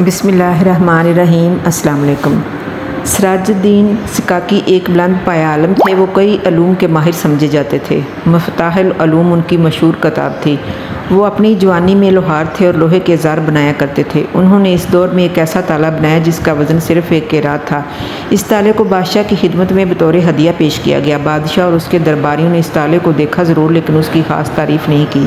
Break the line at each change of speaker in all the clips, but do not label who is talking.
بسم اللہ الرحمن الرحیم۔ السلام علیکم۔ سراج الدین سکاکی ایک بلند پایہ عالم تھے۔ وہ کئی علوم کے ماہر سمجھے جاتے تھے۔ مفتاح العلوم ان کی مشہور کتاب تھی۔ وہ اپنی جوانی میں لوہار تھے اور لوہے کے اوزار بنایا کرتے تھے۔ انہوں نے اس دور میں ایک ایسا تالا بنایا جس کا وزن صرف 1 قیراط تھا۔ اس تالے کو بادشاہ کی خدمت میں بطور ہدیہ پیش کیا گیا۔ بادشاہ اور اس کے درباریوں نے اس تالے کو دیکھا ضرور لیکن اس کی خاص تعریف نہیں کی۔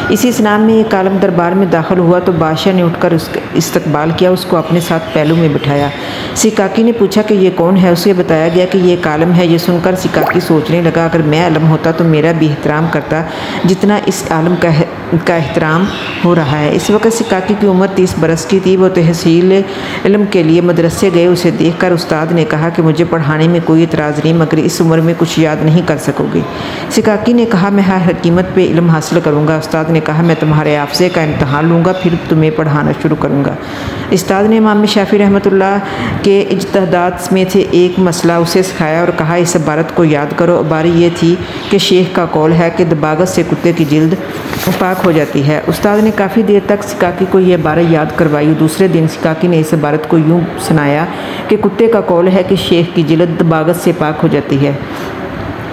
اسی اسناد میں ایک عالم دربار میں داخل ہوا تو بادشاہ نے اٹھ کر اس کا استقبال کیا، اس کو اپنے ساتھ پہلو میں بٹھایا۔ سکاکی نے پوچھا کہ یہ کون ہے؟ اسے بتایا گیا کہ یہ ایک عالم ہے۔ یہ سن کر سکاکی سوچنے لگا، اگر میں عالم ہوتا تو میرا بھی احترام کرتا جتنا اس عالم کا احترام ہو رہا ہے۔ اس وقت سکاکی کی عمر 30 برس کی تھی۔ وہ تحصیل علم کے لیے مدرسے گئے۔ اسے دیکھ کر استاد نے کہا کہ مجھے پڑھانے میں کوئی اعتراض نہیں مگر اس عمر میں کچھ یاد نہیں کر سکو گے۔ سکاکی نے کہا میں ہر قیمت پہ علم حاصل کروں گا۔ استاد نے کہا میں تمہارے حافظے کا امتحان لوں گا پھر تمہیں پڑھانا شروع کروں گا۔ استاد نے امام شافعی رحمۃ اللہ کے اجتہادات میں سے ایک مسئلہ اسے سکھایا اور کہا اس عبارت کو یاد کرو۔ عبارت یہ تھی کہ شیخ کا قول ہے کہ دباغت سے کتے کی جلد پاک ہو جاتی ہے۔ استاد نے کافی دیر تک سکاکی کو یہ عبارت یاد کروائی۔ دوسرے دن سکاکی نے اس عبارت کو یوں سنایا کہ کتے کا قول ہے کہ شیخ کی جلد دباغت سے پاک ہو جاتی ہے۔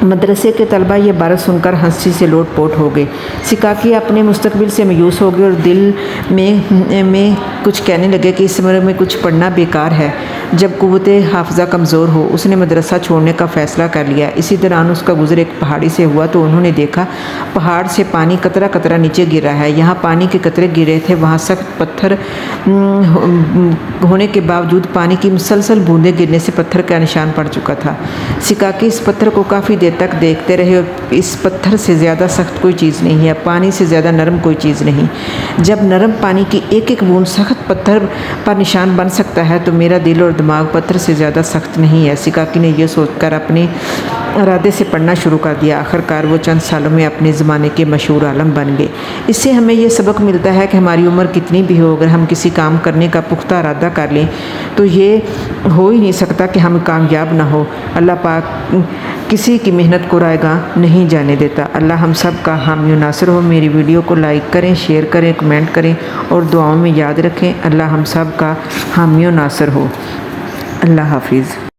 مدرسے کے طلباء یہ عبارت سن کر ہنسی سے لوٹ پوٹ ہو گئے۔ سکاکی اپنے مستقبل سے مایوس ہو گئے اور دل میں کچھ کہنے لگے کہ اس عمر میں کچھ پڑھنا بیکار ہے جب قوت حافظہ کمزور ہو۔ اس نے مدرسہ چھوڑنے کا فیصلہ کر لیا۔ اسی دوران اس کا گزر ایک پہاڑی سے ہوا تو انہوں نے دیکھا پہاڑ سے پانی قطرہ قطرہ نیچے گر رہا ہے۔ یہاں پانی کے قطرے گر رہے تھے وہاں سخت پتھر ہونے کے باوجود پانی کی مسلسل بوندیں گرنے سے پتھر کا نشان پڑ چکا تھا۔ سکاکی اس پتھر کو کافی دیر تک دیکھتے رہے اور اس پتھر سے زیادہ سخت کوئی چیز نہیں ہے، پانی سے زیادہ نرم کوئی چیز نہیں۔ جب نرم پانی کی ایک ایک بوند سخت پتھر پر نشان بن سکتا ہے تو میرا دل اور دماغ پتھر سے زیادہ سخت نہیں ہے۔ سکاکی نے یہ سوچ کر اپنے ارادے سے پڑھنا شروع کر دیا۔ آخرکار وہ چند سالوں میں اپنے زمانے کے مشہور عالم بن گئے۔ اس سے ہمیں یہ سبق ملتا ہے کہ ہماری عمر کتنی بھی ہو اگر ہم کسی کام کرنے کا پختہ ارادہ کر لیں تو یہ ہو ہی نہیں سکتا کہ ہم کامیاب نہ ہو۔ اللہ پاک کسی کی محنت کو رائے گاں نہیں جانے دیتا۔ اللہ ہم سب کا حامی و ناصر ہو۔ میری ویڈیو کو لائک کریں، شیئر کریں، کمنٹ کریں اور دعاؤں میں یاد رکھیں۔ اللہ ہم سب کا حامی و ناصر ہو۔ اللہ حافظ۔